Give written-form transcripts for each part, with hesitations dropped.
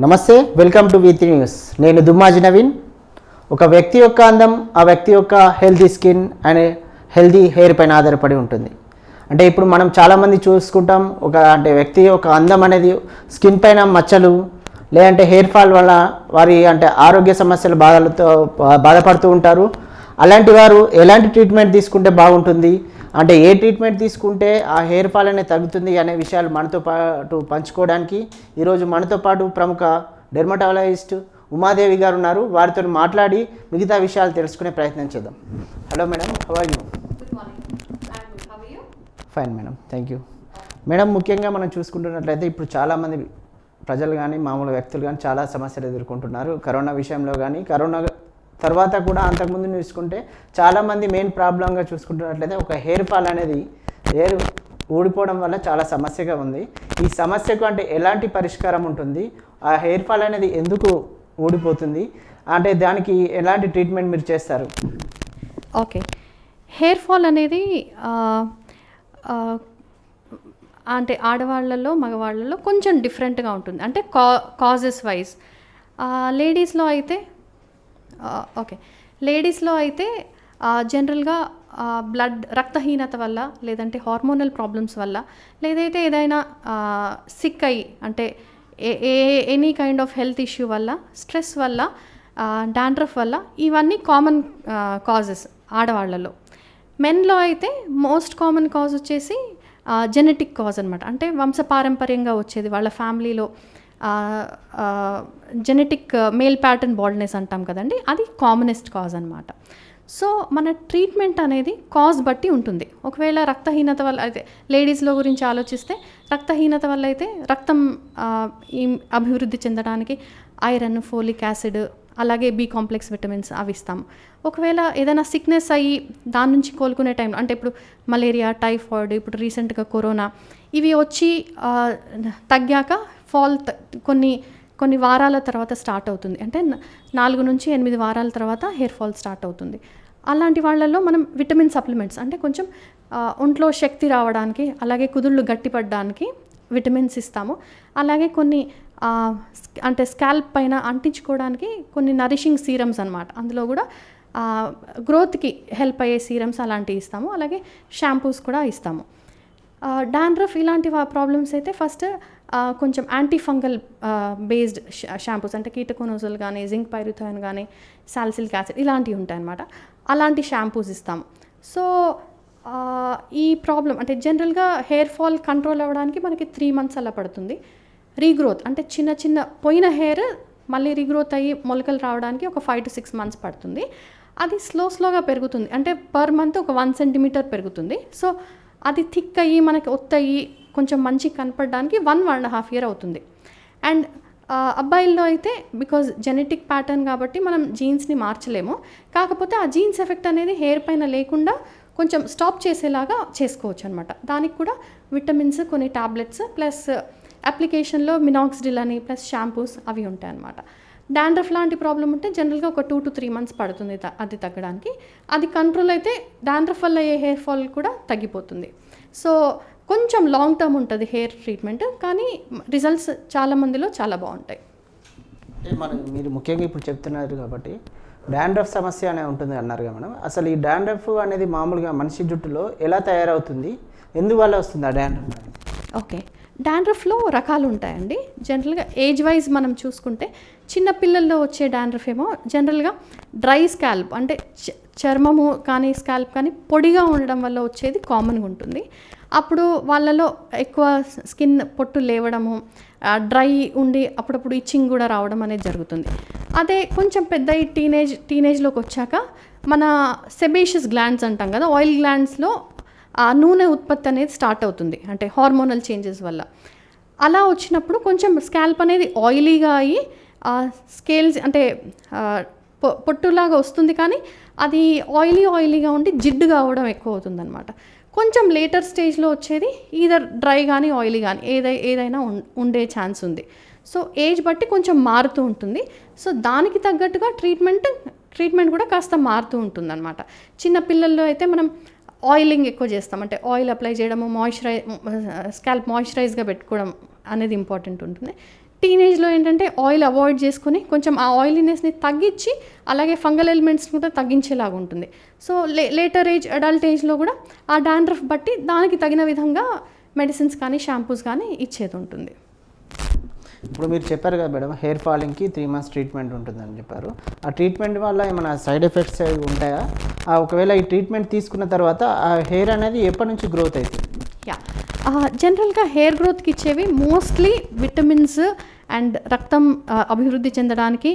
నమస్తే, welcome to వి3 news. నేను దుమ్మాజి నవీన్. ఒక వ్యక్తి యొక్క అందం ఆ వ్యక్తి యొక్క healthy skin and healthy hair పైన ఆధారపడి ఉంటుంది. అంటే ఇప్పుడు మనం చాలామంది చూసుకుంటాం, వ్యక్తి యొక్క అందం అనేది స్కిన్ పైన మచ్చలు లేదంటే హెయిర్ ఫాల్ వల్ల వారి ఆరోగ్య సమస్యల బాధపడుతూ ఉంటారు. అలాంటి వారు ఎలాంటి ట్రీట్మెంట్ తీసుకుంటే బాగుంటుంది, ఏ ట్రీట్మెంట్ తీసుకుంటే ఆ హెయిర్ ఫాల్ అనేది తగ్గుతుంది అనే విషయాలు మనతో పాటు పంచుకోవడానికి ఈరోజు మనతో పాటు ప్రముఖ డెర్మటాలజిస్ట్ ఉమాదేవి గారు ఉన్నారు. వారితో మాట్లాడి మిగతా విషయాలు తెలుసుకునే ప్రయత్నం చేద్దాం. Hello madam, how are you? Fine madam, thank you madam. ముఖ్యంగా మనం చూసుకుంటున్నట్లయితే ఇప్పుడు చాలామంది ప్రజలు కానీ మామూలు వ్యక్తులు కానీ చాలా సమస్యలు ఎదుర్కొంటున్నారు. కరోనా విషయంలో కానీ, కరోనా తర్వాత కూడా అంతకుముందు చూసుకుంటే చాలామంది మెయిన్ ప్రాబ్లంగా చూసుకుంటున్నట్లయితే ఒక హెయిర్ ఫాల్ అనేది హెయిర్ ఊడిపోవడం వల్ల చాలా సమస్యగా ఉంది. ఈ సమస్యకు ఎలాంటి పరిష్కారం ఉంటుంది, ఆ హెయిర్ ఫాల్ అనేది ఎందుకు ఊడిపోతుంది, దానికి ఎలాంటి ట్రీట్మెంట్ మీరు చేస్తారు? ఓకే, హెయిర్ ఫాల్ అనేది ఆడవాళ్ళలో మగవాళ్ళలో కొంచెం డిఫరెంట్గా ఉంటుంది. కాజెస్ వైజ్ లేడీస్లో అయితే జనరల్గా రక్తహీనత వల్ల, లేదంటే హార్మోనల్ ప్రాబ్లమ్స్ వల్ల, లేదైతే ఏదైనా సిక్ అయ్యి any kind of health issue వల్ల, స్ట్రెస్ వల్ల, డాండ్రఫ్ వల్ల, ఇవన్నీ కామన్ కాజెస్ ఆడవాళ్ళలో. మెన్లో అయితే మోస్ట్ కామన్ కాజ్ వచ్చేసి జెనెటిక్ కాజ్ అనమాట. వంశపారంపర్యంగా వచ్చేది వాళ్ళ ఫ్యామిలీలో జెనెటిక్ మేల్ ప్యాటర్న్ బాల్డ్నెస్ అంటాం కదండి, అది కామనెస్ట్ కాజ్ అనమాట. సో మన ట్రీట్మెంట్ అనేది కాజ్ బట్టి ఉంటుంది. ఒకవేళ రక్తహీనత వల్ల అయితే, లేడీస్లో గురించి ఆలోచిస్తే రక్తహీనత వల్ల అయితే రక్తం అభివృద్ధి చెందడానికి ఐరన్, ఫోలిక్ యాసిడ్, అలాగే బి కాంప్లెక్స్ విటమిన్స్ అవి ఇస్తాము. ఒకవేళ ఏదైనా సిక్నెస్ అయ్యి దాని నుంచి కోలుకునే టైంలో, ఇప్పుడు మలేరియా, టైఫాయిడ్, ఇప్పుడు రీసెంట్గా కరోనా, ఇవి వచ్చి తగ్గాక ఫాల్ కొన్ని వారాల తర్వాత స్టార్ట్ అవుతుంది. 4 నుంచి 8 వారాల తర్వాత హెయిర్ ఫాల్ స్టార్ట్ అవుతుంది. అలాంటి వాళ్ళల్లో మనం విటమిన్ సప్లిమెంట్స్, కొంచెం ఒంట్లో శక్తి రావడానికి, అలాగే కుదుళ్ళు గట్టిపడడానికి విటమిన్స్ ఇస్తాము. అలాగే కొన్ని స్కాల్ప్ పైన అంటించుకోవడానికి కొన్ని నరిషింగ్ సీరమ్స్ అనమాట, అందులో కూడా గ్రోత్కి హెల్ప్ అయ్యే సీరమ్స్ అలాంటివి ఇస్తాము. అలాగే షాంపూస్ కూడా ఇస్తాము. డాండ్రఫ్ ఇలాంటి ప్రాబ్లమ్స్ అయితే ఫస్ట్ కొంచెం యాంటీఫంగల్ బేస్డ్ షాంపూస్, కీటకోనోజోల్ కానీ, జింక్ పైరుథైన్ కానీ, సాలిసిలిక్ యాసిడ్ ఇలాంటివి ఉంటాయన్నమాట. అలాంటి షాంపూస్ ఇస్తాము. సో ఈ ప్రాబ్లం జనరల్గా హెయిర్ ఫాల్ కంట్రోల్ అవ్వడానికి మనకి 3 months అలా పడుతుంది. రీగ్రోత్ చిన్న పోయిన హెయిర్ మళ్ళీ రీగ్రోత్ అయ్యి మొలకలు రావడానికి ఒక 5 to 6 months పడుతుంది. అది స్లోగా పెరుగుతుంది. పర్ మంత్ ఒక 1 centimeter పెరుగుతుంది. సో అది థిక్ అయ్యి మనకి ఒత్తయ్యి కొంచెం మంచిగా కనపడడానికి 1.5 years అవుతుంది. అండ్ అబ్బాయిల్లో అయితే బికాజ్ జెనెటిక్ ప్యాటర్న్ కాబట్టి మనం జీన్స్ని మార్చలేము. కాకపోతే ఆ జీన్స్ ఎఫెక్ట్ అనేది హెయిర్ పైన లేకుండా కొంచెం స్టాప్ చేసేలాగా చేసుకోవచ్చు అనమాట. దానికి కూడా విటమిన్స్, కొన్ని టాబ్లెట్స్, ప్లస్ అప్లికేషన్లో మినాక్సిడిల్ అని, ప్లస్ షాంపూస్ అవి ఉంటాయి అన్నమాట. డాండ్రఫ్ లాంటి ప్రాబ్లం ఉంటే జనరల్గా ఒక 2 to 3 months పడుతుంది అది తగ్గడానికి. అది కంట్రోల్ అయితే డాండ్రఫ్ వల్ల అయ్యే హెయిర్ ఫాల్ కూడా తగ్గిపోతుంది. సో కొంచెం లాంగ్ టర్మ్ ఉంటుంది హెయిర్ ట్రీట్మెంట్, కానీ రిజల్ట్స్ చాలా మందిలో చాలా బాగుంటాయి. మీరు ముఖ్యంగా ఇప్పుడు చెప్తున్నారు కాబట్టి డాండ్రఫ్ సమస్య అనేది ఉంటుంది అన్నారు కదా మేడం. అసలు ఈ డాండ్రఫ్ అనేది మామూలుగా మనిషి జుట్టులో ఎలా తయారవుతుంది, ఎందువల్ల వస్తుంది ఆ డాండ్రఫ్? ఓకే, డాండ్రఫ్లో రకాలు ఉంటాయండి. జనరల్గా ఏజ్ వైజ్ మనం చూసుకుంటే చిన్న పిల్లల్లో వచ్చే డాండ్రఫ్ ఏమో జనరల్గా డ్రై స్కాల్ప్, చర్మము కానీ స్కాల్ప్ కానీ పొడిగా ఉండడం వల్ల వచ్చేది కామన్గా ఉంటుంది. అప్పుడు వాళ్ళలో ఎక్కువ స్కిన్ పొట్టు లేవడము, డ్రై ఉండి అప్పుడప్పుడు ఇచ్చింగ్ కూడా రావడం అనేది జరుగుతుంది. అదే కొంచెం పెద్ద టీనేజ్లోకి వచ్చాక మన సెబేషియస్ గ్లాండ్స్ అంటాం కదా, ఆయిల్ గ్లాండ్స్లో ఆ నూనె ఉత్పత్తి అనేది స్టార్ట్ అవుతుంది, హార్మోనల్ చేంజెస్ వల్ల. అలా వచ్చినప్పుడు కొంచెం స్కాల్ప్ అనేది ఆయిలీగా అయ్యి స్కేల్స్ పొట్టులాగా వస్తుంది, కానీ అది ఆయిలీగా ఉండి జిడ్డుగా అవ్వడం ఎక్కువ అవుతుంది అనమాట. కొంచెం లేటర్ స్టేజ్లో వచ్చేది ఈదర్ డ్రై కానీ ఆయిలీ కానీ ఏదైనా ఉండే ఛాన్స్ ఉంది. సో ఏజ్ బట్టి కొంచెం మారుతూ ఉంటుంది. సో దానికి తగ్గట్టుగా ట్రీట్మెంట్ కూడా కాస్త మారుతూ ఉంటుంది అనమాట. చిన్న పిల్లల్లో అయితే మనం ఆయిలింగ్ ఎక్కువ చేస్తాం, ఆయిల్ అప్లై చేయడము, స్కాల్ప్ మాయిశ్చరైజ్గా పెట్టుకోవడం అనేది ఇంపార్టెంట్ ఉంటుంది. టీనేజ్లో ఏంటంటే ఆయిల్ అవాయిడ్ చేసుకొని కొంచెం ఆ ఆయిలీనెస్ని తగ్గించి అలాగే ఫంగల్ ఎలిమెంట్స్ కూడా తగ్గించేలాగా ఉంటుంది. సో లేటర్ ఏజ్ అడల్ట్ ఏజ్లో కూడా ఆ డాండ్రఫ్ బట్టి దానికి తగిన విధంగా మెడిసిన్స్ కానీ షాంపూస్ కానీ ఇచ్చేది ఉంటుంది. ఇప్పుడు మీరు చెప్పారు కదా మేడం, హెయిర్ ఫాలింగ్కి 3 months ట్రీట్మెంట్ ఉంటుందని చెప్పారు. ఆ ట్రీట్మెంట్ వల్ల ఏమైనా సైడ్ ఎఫెక్ట్స్ ఉంటాయా? ఒకవేళ ఈ ట్రీట్మెంట్ తీసుకున్న తర్వాత ఆ హెయిర్ అనేది ఎప్పటి నుంచి గ్రోత్ అవుతుంది? జనరల్గా హెయిర్ గ్రోత్కి ఇచ్చేవి మోస్ట్లీ విటమిన్స్ అండ్ రక్తం అభివృద్ధి చెందడానికి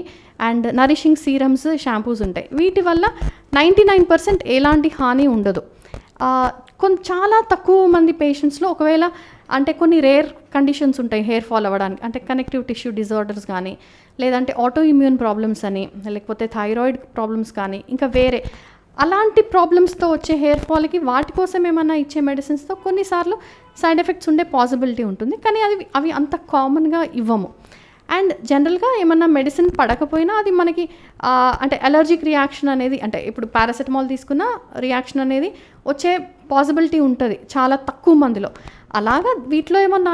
అండ్ నరిషింగ్ సీరమ్స్, షాంపూస్ ఉంటాయి. వీటి వల్ల 99% ఎలాంటి హాని ఉండదు. చాలా తక్కువ మంది పేషెంట్స్లో ఒకవేళ అంటే కొన్ని రేర్ కండిషన్స్ ఉంటాయి హెయిర్ ఫాల్ అవ్వడానికి, అంటే కనెక్టివ్ టిష్యూ డిజార్డర్స్ కానీ, లేదంటే ఆటో ఇమ్యూన్ ప్రాబ్లమ్స్ అని, లేకపోతే థైరాయిడ్ ప్రాబ్లమ్స్ కానీ, ఇంకా వేరే అలాంటి ప్రాబ్లమ్స్తో వచ్చే హెయిర్ ఫాల్కి వాటి కోసం ఏమైనా ఇచ్చే మెడిసిన్స్తో కొన్నిసార్లు సైడ్ ఎఫెక్ట్స్ ఉండే పాసిబిలిటీ ఉంటుంది. కానీ అవి అంత కామన్గా ఇవ్వము. అండ్ జనరల్గా ఏమన్నా మెడిసిన్ పడకపోయినా అది మనకి అంటే అలర్జిక్ రియాక్షన్ అనేది, అంటే ఇప్పుడు పారాసెటమాల్ తీసుకున్న రియాక్షన్ అనేది వచ్చే పాసిబిలిటీ ఉంటుంది చాలా తక్కువ మందిలో. అలాగా వీటిలో ఏమన్నా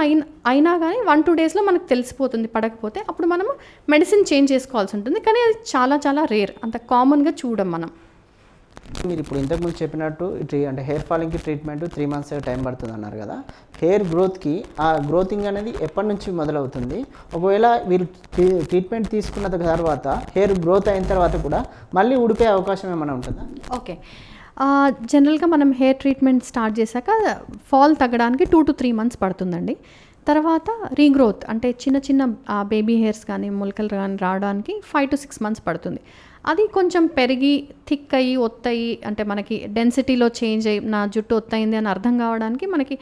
అయినా కానీ 1-2 daysలో మనకు తెలిసిపోతుంది పడకపోతే, అప్పుడు మనము మెడిసిన్ చేంజ్ చేసుకోవాల్సి ఉంటుంది. కానీ అది చాలా చాలా రేర్, అంత కామన్గా చూడం మనం. మీరు ఇప్పుడు ఇంతకుముందు చెప్పినట్టు అంటే హెయిర్ ఫాలింగ్కి ట్రీట్మెంట్ 3 months టైం పడుతుంది అన్నారు కదా. హెయిర్ గ్రోత్కి ఆ గ్రోతింగ్ అనేది ఎప్పటి నుంచి మొదలవుతుంది? ఒకవేళ మీరు ట్రీట్మెంట్ తీసుకున్న తర్వాత హెయిర్ గ్రోత్ అయిన తర్వాత కూడా మళ్ళీ ఊడిపోయే అవకాశం ఏమైనా ఉంటుందా? ఓకే, జనరల్గా మనం హెయిర్ ట్రీట్మెంట్ స్టార్ట్ చేశాక ఫాల్ తగ్గడానికి 2 to 3 months పడుతుందండి. తర్వాత రీగ్రోత్ అంటే చిన్న చిన్న బేబీ హెయిర్స్ కానీ మొలకలు కానీ రావడానికి 5 to 6 months పడుతుంది. అది కొంచెం పెరిగి థిక్ అయ్యి ఒత్తయి, అంటే మనకి డెన్సిటీలో చేంజ్ అయ్యి నా జుట్టు ఒత్తయింది అని అర్థం కావడానికి మనకి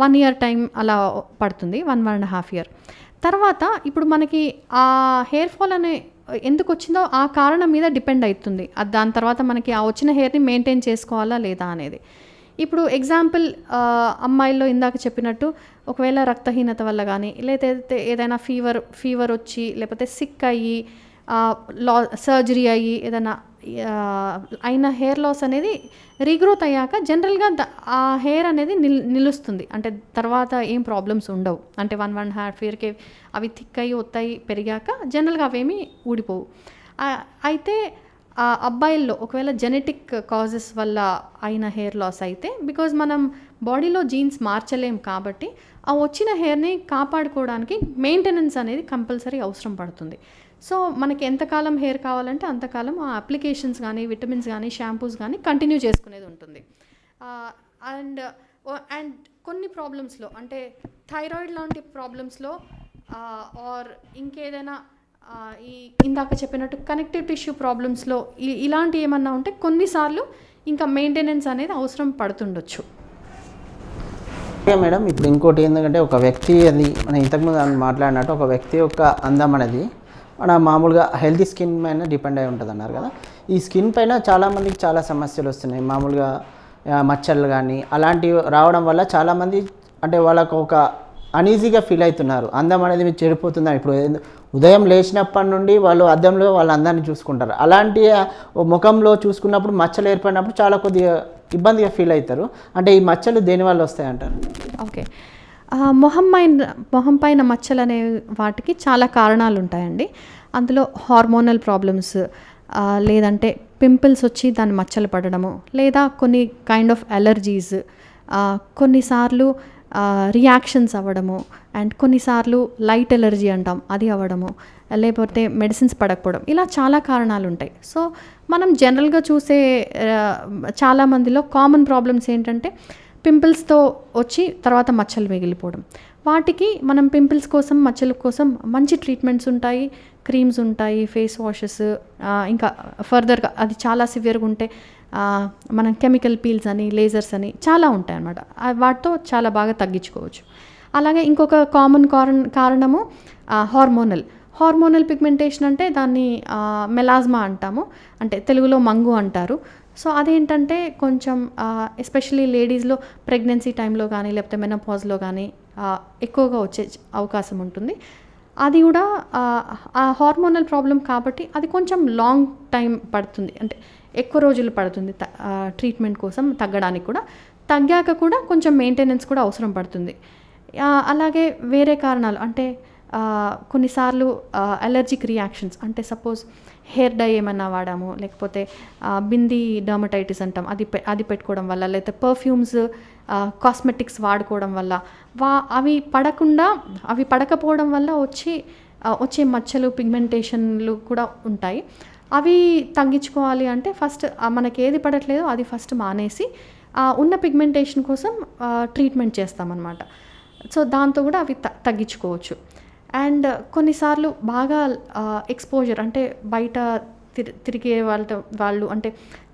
1 year టైం అలా పడుతుంది, 1.5 year. తర్వాత ఇప్పుడు మనకి ఆ హెయిర్ ఫాల్ అనే ఎందుకు వచ్చిందో ఆ కారణం మీద డిపెండ్ అవుతుంది. దాని తర్వాత మనకి ఆ వచ్చిన హెయిర్ని మెయింటైన్ చేసుకోవాలా లేదా అనేది. ఇప్పుడు ఎగ్జాంపుల్ అమ్మాయిల్లో ఇందాక చెప్పినట్టు ఒకవేళ రక్తహీనత వల్ల కానీ, లేకపోతే ఏదైనా ఫీవర్ వచ్చి, లేకపోతే సిక్ అయ్యి, సర్జరీ అయ్యి ఏదైనా అయిన హెయిర్ లాస్ అనేది రీగ్రోత్ అయ్యాక జనరల్గా ఆ హెయిర్ అనేది నిలుస్తుంది. అంటే తర్వాత ఏం ప్రాబ్లమ్స్ ఉండవు. అంటే 1.5 yearకి అవి థిక్ అయ్యి ఒత్తాయి పెరిగాక జనరల్గా అవేమీ ఊడిపోవు. అయితే ఆ అబ్బాయిల్లో ఒకవేళ జెనెటిక్ కాజెస్ వల్ల అయిన హెయిర్ లాస్ అయితే, బికాజ్ మనం బాడీలో జీన్స్ మార్చలేం కాబట్టి ఆ వచ్చిన హెయిర్ని కాపాడుకోవడానికి మెయింటెనెన్స్ అనేది కంపల్సరీ అవసరం పడుతుంది. సో మనకి ఎంతకాలం హెయిర్ కావాలంటే అంతకాలం ఆ అప్లికేషన్స్ కానీ, విటమిన్స్ కానీ, షాంపూస్ కానీ కంటిన్యూ చేసుకునేది ఉంటుంది. అండ్ కొన్ని ప్రాబ్లమ్స్లో అంటే థైరాయిడ్ లాంటి ప్రాబ్లమ్స్లో ఆర్ ఇంకేదైనా ఈ ఇందాక చెప్పినట్టు కనెక్టివ్ టిష్యూ ప్రాబ్లమ్స్లో ఇలాంటి ఏమన్నా ఉంటే కొన్నిసార్లు ఇంకా మెయింటెనెన్స్ అనేది అవసరం పడుతుండొచ్చు. మేడం, ఇప్పుడు ఇంకోటి ఏంటంటే ఒక వ్యక్తి అది మనం ఇంతకుముందు మాట్లాడినట్టు ఒక వ్యక్తి యొక్క అందం అనేది మన మామూలుగా హెల్తీ స్కిన్ పైన డిపెండ్ అయి ఉంటుంది అన్నారు కదా. ఈ స్కిన్ పైన చాలామందికి చాలా సమస్యలు వస్తున్నాయి. మామూలుగా మచ్చలు కానీ అలాంటివి రావడం వల్ల చాలామంది అంటే వాళ్ళకు ఒక అనీజీగా ఫీల్ అవుతున్నారు. అందం అనేది చెడిపోతుందని. ఇప్పుడు ఉదయం లేచినప్పటి నుండి వాళ్ళు అద్దంలో వాళ్ళ అందాన్ని చూసుకుంటారు. అలాంటి ముఖంలో చూసుకున్నప్పుడు మచ్చలు ఏర్పడినప్పుడు చాలా కొద్దిగా ఇబ్బందిగా ఫీల్ అవుతారు. అంటే ఈ మచ్చలు దేనివల్ల వస్తాయంటారు? ఓకే, మొహం పైన మచ్చలు అనే వాటికి చాలా కారణాలు ఉంటాయండి. అందులో హార్మోనల్ ప్రాబ్లమ్స్, లేదంటే పింపుల్స్ వచ్చి దాన్ని మచ్చలు పడడము, లేదా కొన్ని కైండ్ ఆఫ్ అలర్జీస్, కొన్నిసార్లు రియాక్షన్స్ అవ్వడము, అండ్ కొన్నిసార్లు లైట్ ఎలర్జీ అంటాం అది అవ్వడము, లేకపోతే మెడిసిన్స్ పడకపోవడం, ఇలా చాలా కారణాలు ఉంటాయి. సో మనం జనరల్గా చూసే చాలామందిలో కామన్ ప్రాబ్లమ్స్ ఏంటంటే పింపుల్స్తో వచ్చి తర్వాత మచ్చలు మిగిలిపోవడం. వాటికి మనం పింపుల్స్ కోసం, మచ్చల కోసం మంచి ట్రీట్మెంట్స్ ఉంటాయి, క్రీమ్స్ ఉంటాయి, ఫేస్ వాషెస్, ఇంకా ఫర్దర్గా అది చాలా సివియర్గా ఉంటే మనం కెమికల్ పీల్స్ అని, లేజర్స్ అని చాలా ఉంటాయి అన్నమాట. వాటితో చాలా బాగా తగ్గించుకోవచ్చు. అలాగే ఇంకొక కామన్ కారణము హార్మోనల్ పిగ్మెంటేషన్, అంటే దాన్ని మెలాజ్మా అంటాము, అంటే తెలుగులో మంగు అంటారు. సో అదేంటంటే కొంచెం ఎస్పెషలీ లేడీస్లో ప్రెగ్నెన్సీ టైంలో కానీ, లేకపోతే మెనోపాజ్లో కానీ ఎక్కువగా వచ్చే అవకాశం ఉంటుంది. అది కూడా ఆ హార్మోనల్ ప్రాబ్లం కాబట్టి అది కొంచెం లాంగ్ టైం పడుతుంది, అంటే ఎక్కువ రోజులు పడుతుంది ట్రీట్మెంట్ కోసం తగ్గడానికి కూడా. తగ్గాక కూడా కొంచెం మెయింటెనెన్స్ కూడా అవసరం పడుతుంది. అలాగే వేరే కారణాలు అంటే కొన్నిసార్లు అలర్జిక్ రియాక్షన్స్, అంటే సపోజ్ హెయిర్ డై ఏమన్నా వాడాము, లేకపోతే బింది డర్మటైటిస్ అంటాం, అది పెట్టుకోవడం వల్ల, లేకపోతే పర్ఫ్యూమ్స్, కాస్మెటిక్స్ వాడుకోవడం వల్ల అవి పడకపోవడం వల్ల వచ్చే మచ్చలు, పిగ్మెంటేషన్లు కూడా ఉంటాయి. అవి తగ్గించుకోవాలి అంటే ఫస్ట్ మనకి ఏది పడట్లేదో అది ఫస్ట్ మానేసి ఉన్న పిగ్మెంటేషన్ కోసం ట్రీట్మెంట్ చేస్తామన్నమాట. సో దాంతో కూడా అవి తగ్గించుకోవచ్చు. అండ్ కొన్నిసార్లు బాగా ఎక్స్పోజర్, అంటే బయట తిరిగే వాళ్ళు అంటే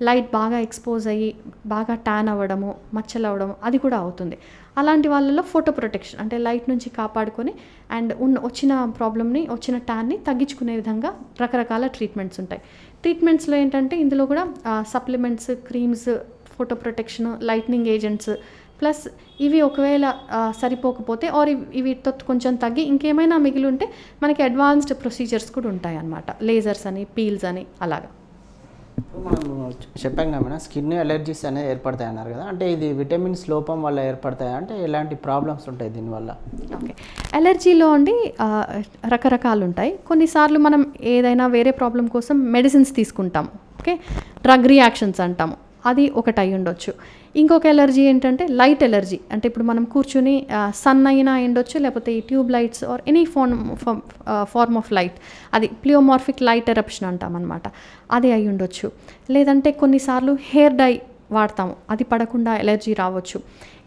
లైట్ బాగా ఎక్స్పోజ్ అయ్యి బాగా ట్యాన్ అవ్వడము, మచ్చలు అవ్వడము, అది కూడా అవుతుంది. అలాంటి వాళ్ళలో ఫోటో ప్రొటెక్షన్, అంటే లైట్ నుంచి కాపాడుకొని అండ్ వచ్చిన ప్రాబ్లమ్ని, వచ్చిన ట్యాన్ని తగ్గించుకునే విధంగా రకరకాల ట్రీట్మెంట్స్ ఉంటాయి. ట్రీట్మెంట్స్లో ఏంటంటే ఇందులో కూడా supplements, creams, photo protection, lightning agents, plus ఇవి ఒకవేళ సరిపోకపోతే ఆర్ వీటితో కొంచెం తగ్గి ఇంకేమైనా మిగిలి ఉంటే మనకి అడ్వాన్స్డ్ ప్రొసీజర్స్ కూడా ఉంటాయి అన్నమాట. లేజర్స్ అని, పీల్స్ అని, అలాగా. మనం చెప్పాం కదా మేడం, స్కిన్ ఎలర్జీస్ అనేది ఏర్పడతాయి అన్నారు కదా, అంటే ఇది విటమిన్స్ లోపం వల్ల ఏర్పడతాయి అంటే ఎలాంటి ప్రాబ్లమ్స్ ఉంటాయి దీనివల్ల? ఓకే, ఎలర్జీలో అండి రకరకాలు ఉంటాయి. కొన్నిసార్లు మనం ఏదైనా వేరే ప్రాబ్లం కోసం మెడిసిన్స్ తీసుకుంటాం, ఓకే, డ్రగ్ రియాక్షన్స్ అంటాము, అది ఒకటి అయి ఉండొచ్చు. ఇంకొక ఎలర్జీ ఏంటంటే లైట్ ఎలర్జీ, అంటే ఇప్పుడు మనం కూర్చుని సన్ అయినా ఉండొచ్చు, లేకపోతే ఈ tube lights or any form of light, అది ప్లియోమార్ఫిక్ లైట్ ఎరప్షన్ అంటాం అనమాట, అది అయి ఉండొచ్చు. లేదంటే కొన్నిసార్లు హెయిర్ డై వాడతాము, అది పడకుండా ఎలర్జీ రావచ్చు.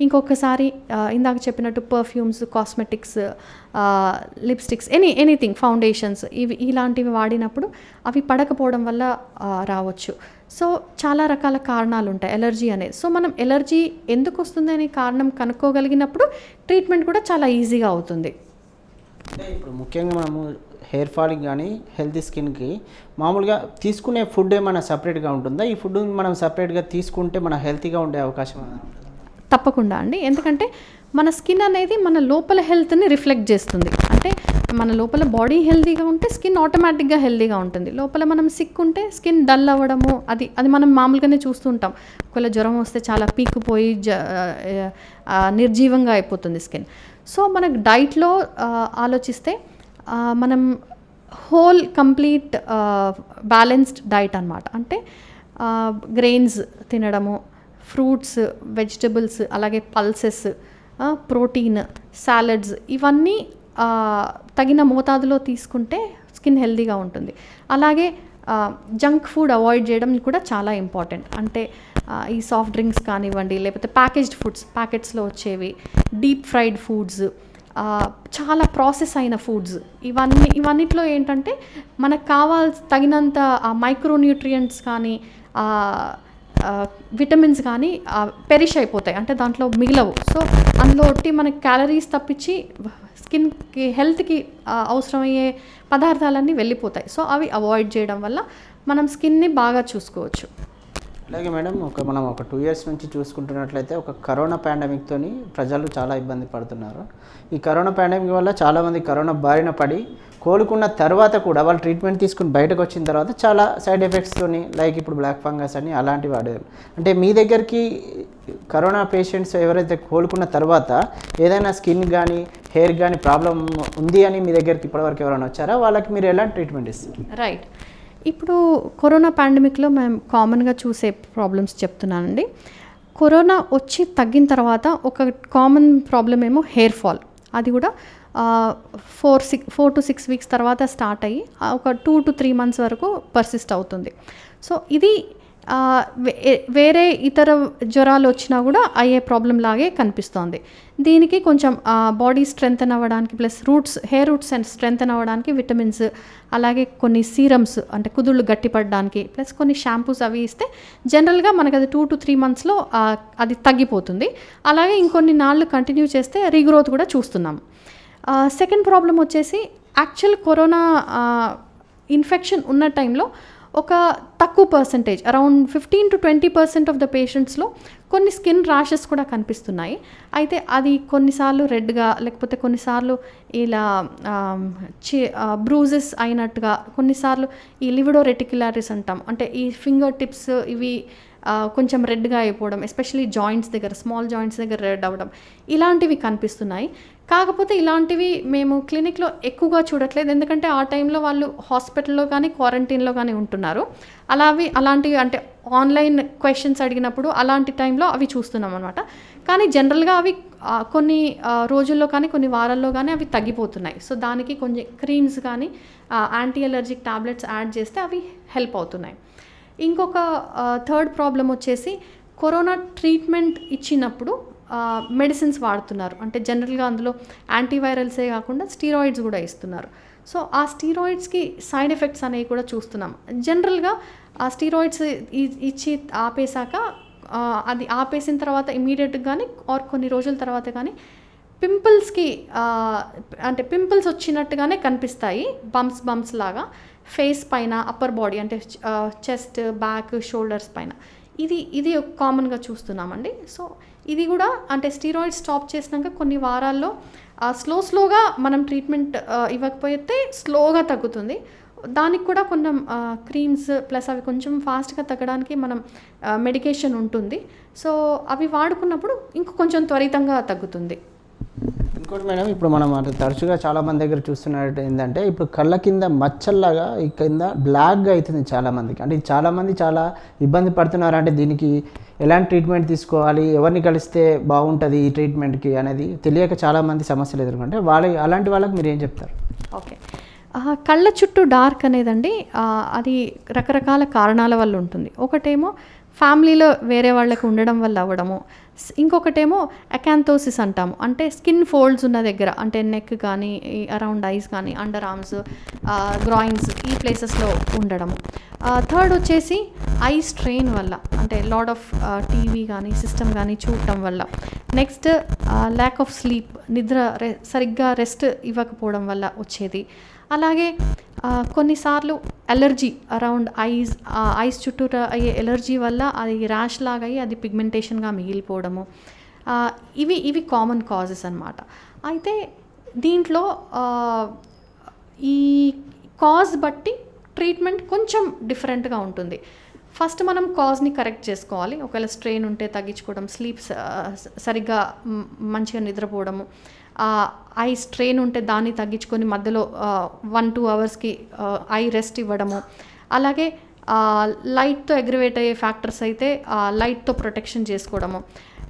ఇంకొకసారి ఇందాక చెప్పినట్టు perfumes, cosmetics, lipsticks, anything, foundations, ఇలాంటివి వాడినప్పుడు అవి పడకపోవడం వల్ల రావచ్చు. సో చాలా రకాల కారణాలు ఉంటాయి ఎలర్జీ అనేది. సో మనం ఎలర్జీ ఎందుకు వస్తుంది అనే కారణం కనుక్కోగలిగినప్పుడు ట్రీట్మెంట్ కూడా చాలా ఈజీగా అవుతుంది. అంటే ఇప్పుడు ముఖ్యంగా మనము హెయిర్ ఫాల్కి కానీ హెల్తీ స్కిన్కి మామూలుగా తీసుకునే ఫుడ్ ఏమైనా సపరేట్గా ఉంటుందా? ఈ ఫుడ్ మనం సపరేట్గా తీసుకుంటే మన హెల్తీగా ఉండే అవకాశం తప్పకుండా అండి. ఎందుకంటే మన స్కిన్ అనేది మన లోపల హెల్త్ని రిఫ్లెక్ట్ చేస్తుంది. అంటే మన లోపల బాడీ హెల్తీగా ఉంటే స్కిన్ ఆటోమేటిక్గా హెల్తీగా ఉంటుంది. లోపల మనం సిక్ ఉంటే స్కిన్ డల్ అవ్వడము, అది మనం మామూలుగానే చూస్తూ ఉంటాం. ఒకవేళ జ్వరం వస్తే చాలా పీక్కుపోయి నిర్జీవంగా అయిపోతుంది స్కిన్. సో మనకు డైట్లో ఆలోచిస్తే మనం హోల్ కంప్లీట్ బ్యాలెన్స్డ్ డైట్ అన్నమాట. అంటే గ్రెయిన్స్ తినడము, ఫ్రూట్స్, వెజిటబుల్స్, అలాగే పల్సెస్, ప్రోటీన్, సాలడ్స్, ఇవన్నీ తగిన మోతాదులో తీసుకుంటే స్కిన్ హెల్తీగా ఉంటుంది. అలాగే జంక్ ఫుడ్ అవాయిడ్ చేయడం కూడా చాలా ఇంపార్టెంట్. అంటే ఈ సాఫ్ట్ డ్రింక్స్ కానివ్వండి, లేకపోతే ప్యాకేజ్డ్ ఫుడ్స్, ప్యాకెట్స్లో వచ్చేవి, డీప్ ఫ్రైడ్ ఫుడ్స్, చాలా ప్రాసెస్ అయిన ఫుడ్స్, ఇవన్నిట్లో ఏంటంటే మనకు తగినంత మైక్రోన్యూట్రియంట్స్ కానీ విటమిన్స్ కానీ పెరిష్ అయిపోతాయి, అంటే దాంట్లో మిగలవు. సో అందులో మనకి క్యాలరీస్ తప్పించి స్కిన్కి, హెల్త్కి అవసరమయ్యే పదార్థాలన్నీ వెళ్ళిపోతాయి. సో అవి అవాయిడ్ చేయడం వల్ల మనం స్కిన్ని బాగా చూసుకోవచ్చు. అలాగే మేడం, మనం ఒక 2 years నుంచి చూసుకుంటున్నట్లయితే ఒక కరోనా పాండమిక్తో ప్రజలు చాలా ఇబ్బంది పడుతున్నారు. ఈ కరోనా పాండమిక్ వల్ల చాలామంది కరోనా బారిన పడి కోలుకున్న తర్వాత కూడా వాళ్ళు ట్రీట్మెంట్ తీసుకుని బయటకు వచ్చిన తర్వాత చాలా సైడ్ ఎఫెక్ట్స్తోని, లైక్ ఇప్పుడు బ్లాక్ ఫంగస్ అని అలాంటివి వాడారు. అంటే మీ దగ్గరికి కరోనా పేషెంట్స్ ఎవరైతే కోలుకున్న తర్వాత ఏదైనా స్కిన్ కానీ హెయిర్ కానీ ప్రాబ్లం ఉంది అని మీ దగ్గరికి ఇప్పటివరకు ఎవరైనా వచ్చారా? వాళ్ళకి మీరు ఎలాంటి ట్రీట్మెంట్ ఇస్తారు? రైట్, ఇప్పుడు కరోనా పాండమిక్లో మేము కామన్గా చూసే ప్రాబ్లమ్స్ చెప్తున్నానండి. కరోనా వచ్చి తగ్గిన తర్వాత ఒక కామన్ ప్రాబ్లం ఏమో హెయిర్ ఫాల్. అది కూడా 4 to 6 weeks తర్వాత స్టార్ట్ అయ్యి ఒక 2 to 3 months వరకు పర్సిస్ట్ అవుతుంది. సో ఇది వేరే ఇతర జ్వరాలు వచ్చినా కూడా అయ్యే ప్రాబ్లం లాగే కనిపిస్తోంది. దీనికి కొంచెం బాడీ స్ట్రెంగ్తన్ అవ్వడానికి, plus hair roots and strengthen అవ్వడానికి విటమిన్స్, అలాగే కొన్ని సీరమ్స్, అంటే కుదుళ్ళు గట్టిపడడానికి, ప్లస్ కొన్ని షాంపూస్ అవి ఇస్తే జనరల్గా మనకు అది 2 to 3 monthsలో అది తగ్గిపోతుంది. అలాగే ఇంకొన్ని నాళ్ళు కంటిన్యూ చేస్తే రీగ్రోత్ కూడా చూస్తున్నాం. సెకండ్ ప్రాబ్లం వచ్చేసి యాక్చువల్ కరోనా ఇన్ఫెక్షన్ ఉన్న టైంలో ఒక తక్కువ percentage, around 15 to 20% of the పేషెంట్స్లో కొన్ని స్కిన్ ర్యాషెస్ కూడా కనిపిస్తున్నాయి. అయితే అది కొన్నిసార్లు రెడ్గా, లేకపోతే కొన్నిసార్లు ఇలా బ్రూజెస్ అయినట్టుగా, కొన్నిసార్లు ఈ లివిడో రెటిక్యులారిస్ అంటాం, అంటే ఈ ఫింగర్ టిప్స్ ఇవి కొంచెం రెడ్గా అయిపోవడం, ఎస్పెషలీ జాయింట్స్ దగ్గర, స్మాల్ జాయింట్స్ దగ్గర రెడ్ అవ్వడం, ఇలాంటివి కనిపిస్తున్నాయి. కాకపోతే ఇలాంటివి మేము క్లినిక్లో ఎక్కువగా చూడట్లేదు, ఎందుకంటే ఆ టైంలో వాళ్ళు హాస్పిటల్లో కానీ క్వారంటైన్లో కానీ ఉంటున్నారు. అలాంటివి అంటే ఆన్లైన్ క్వశ్చన్స్ అడిగినప్పుడు అలాంటి టైంలో అవి చూస్తున్నాం అనమాట. కానీ జనరల్గా అవి కొన్ని రోజుల్లో కానీ కొన్ని వారాల్లో కానీ అవి తగ్గిపోతున్నాయి. సో దానికి కొంచెం క్రీమ్స్ కానీ యాంటీ అలర్జిక్ టాబ్లెట్స్ యాడ్ చేస్తే అవి హెల్ప్ అవుతున్నాయి. ఇంకొక థర్డ్ ప్రాబ్లం వచ్చేసి కరోనా ట్రీట్మెంట్ ఇచ్చినప్పుడు మెడిసిన్స్ వాడుతున్నారు. అంటే జనరల్గా అందులో యాంటీవైరల్సే కాకుండా స్టీరాయిడ్స్ కూడా ఇస్తున్నారు. సో ఆ స్టీరాయిడ్స్కి సైడ్ ఎఫెక్ట్స్ అనేవి కూడా చూస్తున్నాం. జనరల్గా ఆ స్టీరాయిడ్స్ ఇచ్చి ఆపేశాక అది ఆపేసిన తర్వాత ఇమీడియట్గా కానీ ఆర్ కొన్ని రోజుల తర్వాత కానీ పింపుల్స్కి అంటే పింపుల్స్ వచ్చినట్టుగానే కనిపిస్తాయి, బంప్స్ లాగా ఫేస్ పైన, అప్పర్ బాడీ అంటే చెస్ట్, బ్యాక్, షోల్డర్స్ పైన. ఇది కామన్గా చూస్తున్నామండి. సో ఇది కూడా అంటే స్టీరాయిడ్ స్టాప్ చేసినాక కొన్ని వారాల్లో స్లోగా మనం ట్రీట్మెంట్ ఇవ్వకపోతే స్లోగా తగ్గుతుంది. దానికి కూడా కొన్ని క్రీమ్స్ ప్లస్ అవి కొంచెం ఫాస్ట్గా తగ్గడానికి మనం మెడికేషన్ ఉంటుంది. సో అవి వాడుకున్నప్పుడు ఇంక కొంచెం త్వరితంగా తగ్గుతుంది. ఇంకోటి మేడం, ఇప్పుడు మనం అంటే తరచుగా చాలామంది దగ్గర చూస్తున్నట్టు ఏంటంటే ఇప్పుడు కళ్ళ కింద మచ్చల్లాగా ఈ కింద బ్లాక్గా అవుతుంది చాలామందికి. అంటే చాలామంది చాలా ఇబ్బంది పడుతున్నారు. అంటే దీనికి ఎలాంటి ట్రీట్మెంట్ తీసుకోవాలి, ఎవరిని కలిస్తే బాగుంటుంది ఈ ట్రీట్మెంట్కి అనేది తెలియక చాలామంది సమస్యలు ఎదుర్కొంటే అలాంటి వాళ్ళకి మీరు ఏం చెప్తారు? ఓకే, కళ్ళ చుట్టూ డార్క్ అనేదండి అది రకరకాల కారణాల వల్ల ఉంటుంది. ఒకటేమో ఫ్యామిలీలో వేరే వాళ్ళకి ఉండడం వల్ల అవ్వడము, ఇంకొకటేమో అకాంతోసిస్ అంటాము, అంటే స్కిన్ ఫోల్డ్స్ ఉన్న దగ్గర, అంటే నెక్ కానీ అరౌండ్ ఐస్ కానీ అండర్ ఆర్మ్స్, గ్రాయిన్స్ ఈ ప్లేసెస్లో ఉండడము. థర్డ్ వచ్చేసి ఐ స్ట్రెయిన్ వల్ల, అంటే లాట్ ఆఫ్ టీవీ కానీ సిస్టమ్ కానీ చూడటం వల్ల. నెక్స్ట్ ల్యాక్ ఆఫ్ స్లీప్, నిద్ర సరిగ్గా రెస్ట్ ఇవ్వకపోవడం వల్ల వచ్చేది. అలాగే కొన్నిసార్లు అలర్జీ అరౌండ్ ఐస్ చుట్టూ అయ్యే ఎలర్జీ వల్ల అది ర్యాష్ లాగా అయ్యి అది పిగ్మెంటేషన్గా మిగిలిపోవడము, ఇవి కామన్ కాజెస్ అన్నమాట. అయితే దీంట్లో ఈ కాజ్ బట్టి ట్రీట్మెంట్ కొంచెం డిఫరెంట్గా ఉంటుంది. ఫస్ట్ మనం కాజ్ని కరెక్ట్ చేసుకోవాలి. ఒకవేళ స్ట్రెయిన్ ఉంటే తగ్గించుకోవడం, స్లీప్ సరిగ్గా మంచిగా నిద్రపోవడము, ఐ స్ట్రెయిన్ ఉంటే దాన్ని తగ్గించుకొని మధ్యలో 1-2 అవర్స్కి ఐ రెస్ట్ ఇవ్వడము. అలాగే లైట్తో అగ్రివేట్ అయ్యే ఫ్యాక్టర్స్ అయితే లైట్తో ప్రొటెక్షన్ చేసుకోవడము.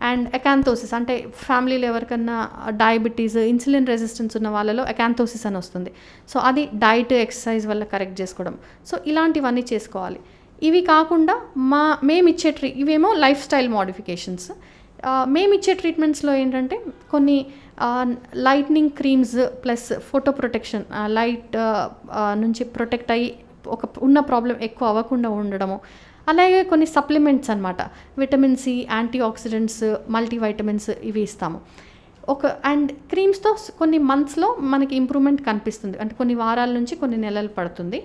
అండ్ అకాంతోసిస్ అంటే ఫ్యామిలీలో ఎవరికన్నా డయాబెటీస్, ఇన్సులిన్ రెసిస్టెన్స్ ఉన్న వాళ్ళలో అకాంతోసిస్ అని వస్తుంది. సో అది డైట్, ఎక్సర్సైజ్ వల్ల కరెక్ట్ చేసుకోవడం. సో ఇలాంటివన్నీ చేసుకోవాలి. ఇవి కాకుండా మేమిచ్చే ఇవేమో లైఫ్ స్టైల్ మోడిఫికేషన్స్. మేమిచ్చే ట్రీట్మెంట్స్లో ఏంటంటే కొన్ని lightning creams plus photo protection, light నుంచి ప్రొటెక్ట్ అయ్యి ఉన్న ప్రాబ్లం ఎక్కువ అవ్వకుండా ఉండడము. అలాగే కొన్ని సప్లిమెంట్స్ అన్నమాట, vitamin C, antioxidants, multivitamins ఇవి ఇస్తాము. అండ్ క్రీమ్స్తో కొన్ని మంత్స్లో మనకి ఇంప్రూవ్మెంట్ కనిపిస్తుంది, అంటే కొన్ని వారాల నుంచి కొన్ని నెలలు పడుతుంది.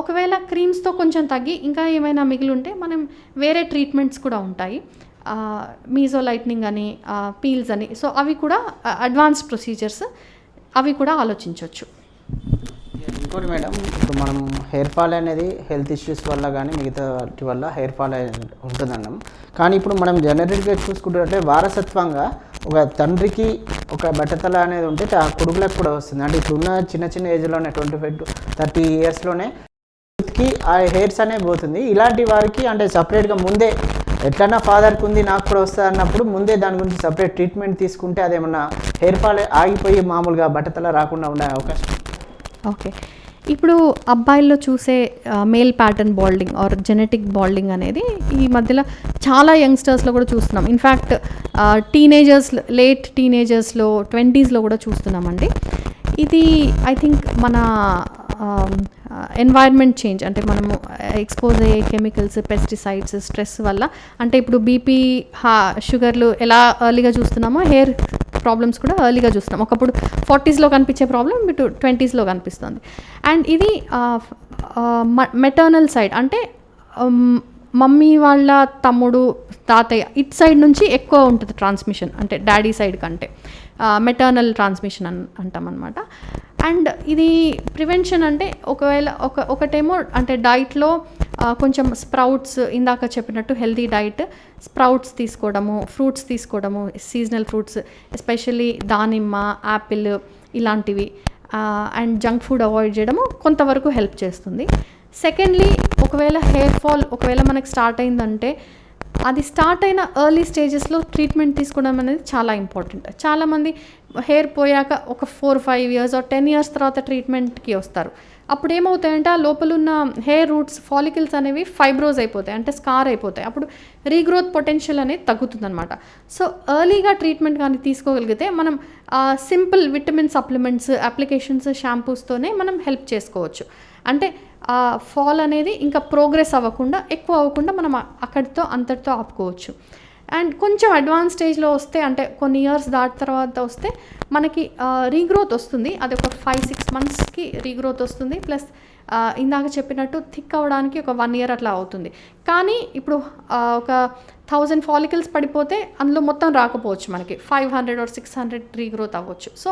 ఒకవేళ క్రీమ్స్తో కొంచెం తగ్గి ఇంకా ఏమైనా మిగిలి ఉంటే మనం వేరే ట్రీట్మెంట్స్ కూడా ఉంటాయి, మీజో లైట్నింగ్ అని, పీల్స్ అని. సో అవి కూడా అడ్వాన్స్డ్ ప్రొసీజర్స్, అవి కూడా ఆలోచించవచ్చు. ఇంకోటి మేడం, ఇప్పుడు మనం హెయిర్ ఫాల్ అనేది హెల్త్ ఇష్యూస్ వల్ల కానీ మిగతా వాటి వల్ల హెయిర్ ఫాల్ ఉంటుందన్నాం. కానీ ఇప్పుడు మనం జనరల్గా చూసుకుంటే వారసత్వంగా ఒక తండ్రికి ఒక బట్టతల అనేది ఉంటే ఆ కొడుకులకు కూడా వస్తుంది. అంటే ఇప్పుడున్న చిన్న ఏజ్లోనే 25-30 ఇయర్స్లోనే యూత్కి ఆ హెయిర్స్ అనేవి పోతుంది. ఇలాంటి వారికి అంటే సపరేట్గా ముందే ఎట్లన్నా ఫాదర్కి ఉంది నాకు కూడా వస్తుంది అన్నప్పుడు ముందే దాని గురించి సపరేట్ ట్రీట్మెంట్ తీసుకుంటే అదేమన్నా హెయిర్ ఫాల్ ఆగిపోయి మామూలుగా బట్టతల రాకుండా ఉండే అవకాశం. ఓకే, ఇప్పుడు అబ్బాయిల్లో చూసే male pattern balding or genetic balding అనేది ఈ మధ్యలో చాలా యంగ్స్టర్స్లో కూడా చూస్తున్నాం. ఇన్ఫ్యాక్ట్ లేట్ టీనేజర్స్లో 20స్లో కూడా చూస్తున్నామండి. ఇది ఐ థింక్ మన ఎన్వైర్న్మెంట్ చేంజ్, అంటే మనము ఎక్స్పోజ్ అయ్యే కెమికల్స్, పెస్టిసైడ్స్, స్ట్రెస్ వల్ల, అంటే ఇప్పుడు బీపీ, షుగర్లు ఎలా ఎర్లీగా చూస్తున్నామో హెయిర్ ప్రాబ్లమ్స్ కూడా ఎర్లీగా చూస్తున్నాం. ఒకప్పుడు 40స్లో కనిపించే ప్రాబ్లం ఇప్పుడు 20స్లో కనిపిస్తుంది. అండ్ ఇది మెటర్నల్ సైడ్, అంటే మమ్మీ వాళ్ళ తమ్ముడు, తాతయ్య ఇట్ సైడ్ నుంచి ఎక్కువ ఉంటుంది ట్రాన్స్మిషన్, అంటే డాడీ సైడ్ కంటే మెటర్నల్ ట్రాన్స్మిషన్ అంటాం అనమాట. అండ్ ఇది ప్రివెన్షన్ అంటే ఒకవేళ ఒకటేమో అంటే డైట్లో కొంచెం స్ప్రౌట్స్, ఇందాక చెప్పినట్టు హెల్తీ డైట్, స్ప్రౌట్స్ తీసుకోవడము, ఫ్రూట్స్ తీసుకోవడము, సీజనల్ ఫ్రూట్స్ ఎస్పెషల్లీ దానిమ్మ, యాపిల్ ఇలాంటివి, అండ్ జంక్ ఫుడ్ అవాయిడ్ చేయడము కొంతవరకు హెల్ప్ చేస్తుంది. సెకండ్లీ, ఒకవేళ హెయిర్ ఫాల్ ఒకవేళ మనకు స్టార్ట్ అయిందంటే అది స్టార్ట్ అయిన ఎర్లీ స్టేజెస్లో ట్రీట్మెంట్ తీసుకోవడం అనేది చాలా ఇంపార్టెంట్. చాలామంది హెయిర్ పోయాక ఒక 4-5 years or 10 years తర్వాత ట్రీట్మెంట్కి వస్తారు. అప్పుడు ఏమవుతాయంటే ఆ లోపల ఉన్న హెయిర్ రూట్స్, ఫాలికల్స్ అనేవి ఫైబ్రోజ్ అయిపోతాయి, అంటే స్కార్ అయిపోతాయి. అప్పుడు రీగ్రోత్ పొటెన్షియల్ అనేది తగ్గుతుందన్నమాట. సో ఎర్లీగా ట్రీట్మెంట్ కానీ తీసుకోగలిగితే మనం సింపుల్ విటమిన్ సప్లిమెంట్స్, అప్లికేషన్స్, షాంపూస్తోనే మనం హెల్ప్ చేసుకోవచ్చు. అంటే ఫాల్ అనేది ఇంకా ప్రోగ్రెస్ అవ్వకుండా, ఎక్కువ అవ్వకుండా మనం అక్కడితో అంతటితో ఆపుకోవచ్చు. అండ్ కొంచెం అడ్వాన్స్ స్టేజ్లో వస్తే, అంటే కొన్ని ఇయర్స్ దాటి తర్వాత వస్తే మనకి రీగ్రోత్ వస్తుంది. అది ఒక 5-6 monthsకి రీగ్రోత్ వస్తుంది. ప్లస్ ఇందాక చెప్పినట్టు థిక్ అవ్వడానికి ఒక 1 year అట్లా అవుతుంది. కానీ ఇప్పుడు ఒక 1000 follicles పడిపోతే అందులో మొత్తం రాకపోవచ్చు, మనకి 500 or 600 రీగ్రోత్ అవ్వచ్చు. సో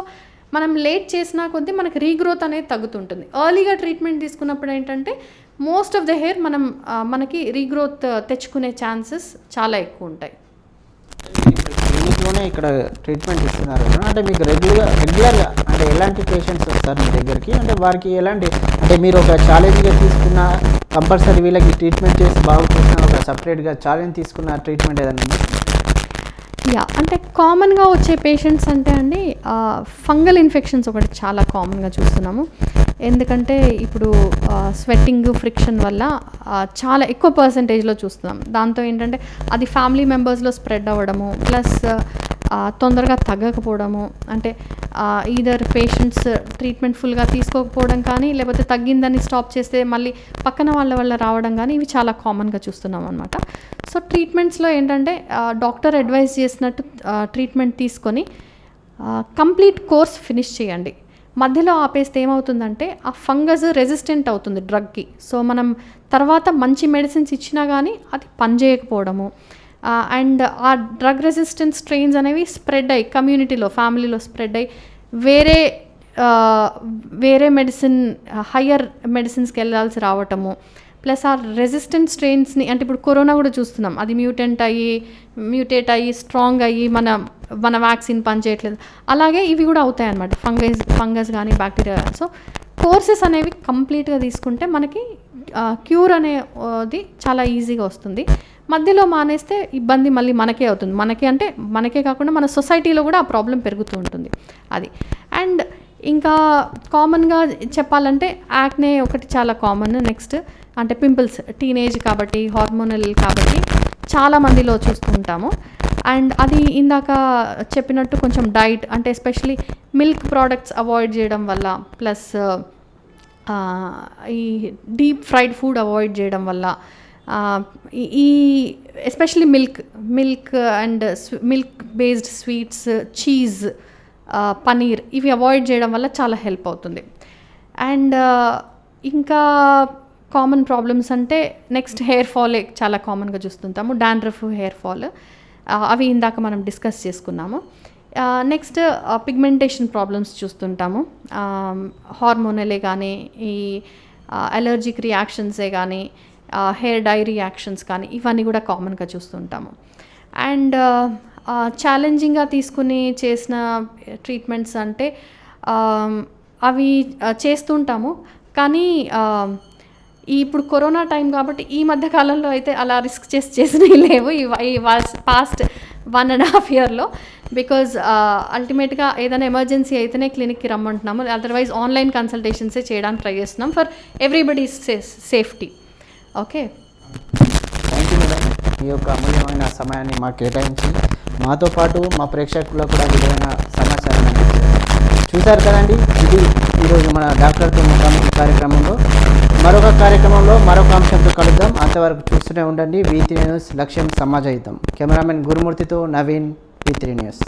మనం లేట్ చేసినా కొద్దీ మనకి రీగ్రోత్ అనేది తగ్గుతుంటుంది. ఎర్లీగా ట్రీట్మెంట్ తీసుకున్నప్పుడు ఏంటంటే మోస్ట్ ఆఫ్ ద హెయిర్ మనకి రీగ్రోత్ తెచ్చుకునే ఛాన్సెస్ చాలా ఎక్కువ ఉంటాయి. క్లినిక్లోనే ఇక్కడ ట్రీట్మెంట్ ఇస్తున్నారు కదా, అంటే మీకు రెగ్యులర్గా అంటే ఎలాంటి పేషెంట్స్ వస్తారు మీ దగ్గరికి? అంటే వారికి ఎలాంటి, అంటే మీరు ఒక ఛాలెంజ్గా తీసుకున్న, కంపల్సరీ వీళ్ళకి ట్రీట్మెంట్ చేసి బాగు చేసిన ఒక సపరేట్గా ఛాలెంజ్ తీసుకున్న ట్రీట్మెంట్ ఏదైనా ఉందా? అంటే కామన్గా వచ్చే పేషెంట్స్ అంటే అండి ఫంగల్ ఇన్ఫెక్షన్స్ ఒకటి చాలా కామన్గా చూస్తున్నాము. ఎందుకంటే ఇప్పుడు స్వెట్టింగ్, ఫ్రిక్షన్ వల్ల చాలా ఎక్కువ పర్సంటేజ్లో చూస్తున్నాం. దాంతో ఏంటంటే అది ఫ్యామిలీ మెంబర్స్లో స్ప్రెడ్ అవ్వడము, ప్లస్ తొందరగా తగ్గకపోవడము, అంటే ఈదర్ పేషెంట్స్ ట్రీట్మెంట్ ఫుల్గా తీసుకోకపోవడం కానీ, లేకపోతే తగ్గిందని స్టాప్ చేస్తే మళ్ళీ పక్కన వాళ్ళ వల్ల రావడం కానీ, ఇవి చాలా కామన్గా చూస్తున్నాం అనమాట. సో ట్రీట్మెంట్స్లో ఏంటంటే డాక్టర్ అడ్వైస్ చేసినట్టు ట్రీట్మెంట్ తీసుకొని కంప్లీట్ కోర్స్ ఫినిష్ చేయండి. మధ్యలో ఆపేస్తే ఏమవుతుందంటే ఆ ఫంగస్ రెసిస్టెంట్ అవుతుంది డ్రగ్కి. సో మనం తర్వాత మంచి మెడిసిన్స్ ఇచ్చినా కానీ అది పనిచేయకపోవడము, అండ్ ఆ డ్రగ్ రెసిస్టెంట్ స్ట్రెయిన్స్ అనేవి స్ప్రెడ్ అయ్యి కమ్యూనిటీలో, ఫ్యామిలీలో స్ప్రెడ్ అయ్యి వేరే మెడిసిన్, హయ్యర్ మెడిసిన్స్కి వెళ్ళాల్సి రావటము, ప్లస్ ఆ రెసిస్టెంట్ స్ట్రెయిన్స్ని, అంటే ఇప్పుడు కరోనా కూడా చూస్తున్నాం, అది మ్యూటేట్ అయ్యి స్ట్రాంగ్ అయ్యి మన వ్యాక్సిన్ పనిచేయట్లేదు. అలాగే ఇవి కూడా అవుతాయి అన్నమాట, ఫంగస్ కానీ బ్యాక్టీరియా. సో కోర్సెస్ అనేవి కంప్లీట్గా తీసుకుంటే మనకి క్యూర్ అనేది చాలా ఈజీగా వస్తుంది. మధ్యలో మానేస్తే ఇబ్బంది మళ్ళీ మనకే అవుతుంది. మనకే కాకుండా మన సొసైటీలో కూడా ఆ ప్రాబ్లం పెరుగుతూ ఉంటుంది అది. అండ్ ఇంకా కామన్గా చెప్పాలంటే యాక్నే ఒకటి చాలా కామన్. నెక్స్ట్ అంటే పింపుల్స్, టీనేజ్ కాబట్టి, హార్మోనల్ కాబట్టి చాలా మందిలో చూస్తూ ఉంటాము. అండ్ అది ఇందాక చెప్పినట్టు కొంచెం డైట్, అంటే ఎస్పెషలీ మిల్క్ ప్రోడక్ట్స్ అవాయిడ్ చేయడం వల్ల, ప్లస్ ఈ డీప్ ఫ్రైడ్ ఫుడ్ అవాయిడ్ చేయడం వల్ల, ఈ especially milk and milk based sweets, cheese, paneer, ఇవి అవాయిడ్ చేయడం వల్ల చాలా హెల్ప్ అవుతుంది. అండ్ ఇంకా కామన్ ప్రాబ్లమ్స్ అంటే నెక్స్ట్ హెయిర్ ఫాల్ చాలా కామన్గా చూస్తుంటాము, డాండ్రఫ్, హెయిర్ ఫాల్, అవి ఇందాక మనం డిస్కస్ చేసుకున్నాము. నెక్స్ట్ పిగ్మెంటేషన్ ప్రాబ్లమ్స్ చూస్తుంటాము, హార్మోనలే కానీ, ఈ అలర్జిక్ రియాక్షన్సే కానీ, హెయిర్ డై రియాక్షన్స్ కానీ, ఇవన్నీ కూడా కామన్గా చూస్తుంటాము. అండ్ ఛాలెంజింగ్గా తీసుకుని చేసిన ట్రీట్మెంట్స్ అంటే అవి చేస్తుంటాము. కానీ ఇప్పుడు కరోనా టైం కాబట్టి ఈ మధ్య కాలంలో అయితే అలా రిస్క్ చేసినవి లేవు ఈ పాస్ట్ 1.5 yearలో. బికాజ్ అల్టిమేట్గా ఏదైనా ఎమర్జెన్సీ అయితేనే క్లినిక్కి రమ్మంటున్నాము, అదర్వైజ్ ఆన్లైన్ కన్సల్టేషన్సే చేయడానికి ట్రై చేస్తున్నాం for everybody safety. Okay, thank you madam. మీ యొక్క అమూల్యమైన సమయాన్ని మాకు కేటాయించి మాతో పాటు మా ప్రేక్షకులకు కూడా విలువైన సమాచారం చూశారు కదండి. ఇది ఈరోజు మన డాక్టర్తో ముఖాముఖి కార్యక్రమంలో. మరొక కార్యక్రమంలో మరొక అంశంతో కలుద్దాం. అంతవరకు చూస్తూనే ఉండండి V3 న్యూస్, లక్ష్యం సమాజహితం. కెమెరామెన్ గురుమూర్తితో నవీన్, V3 న్యూస్.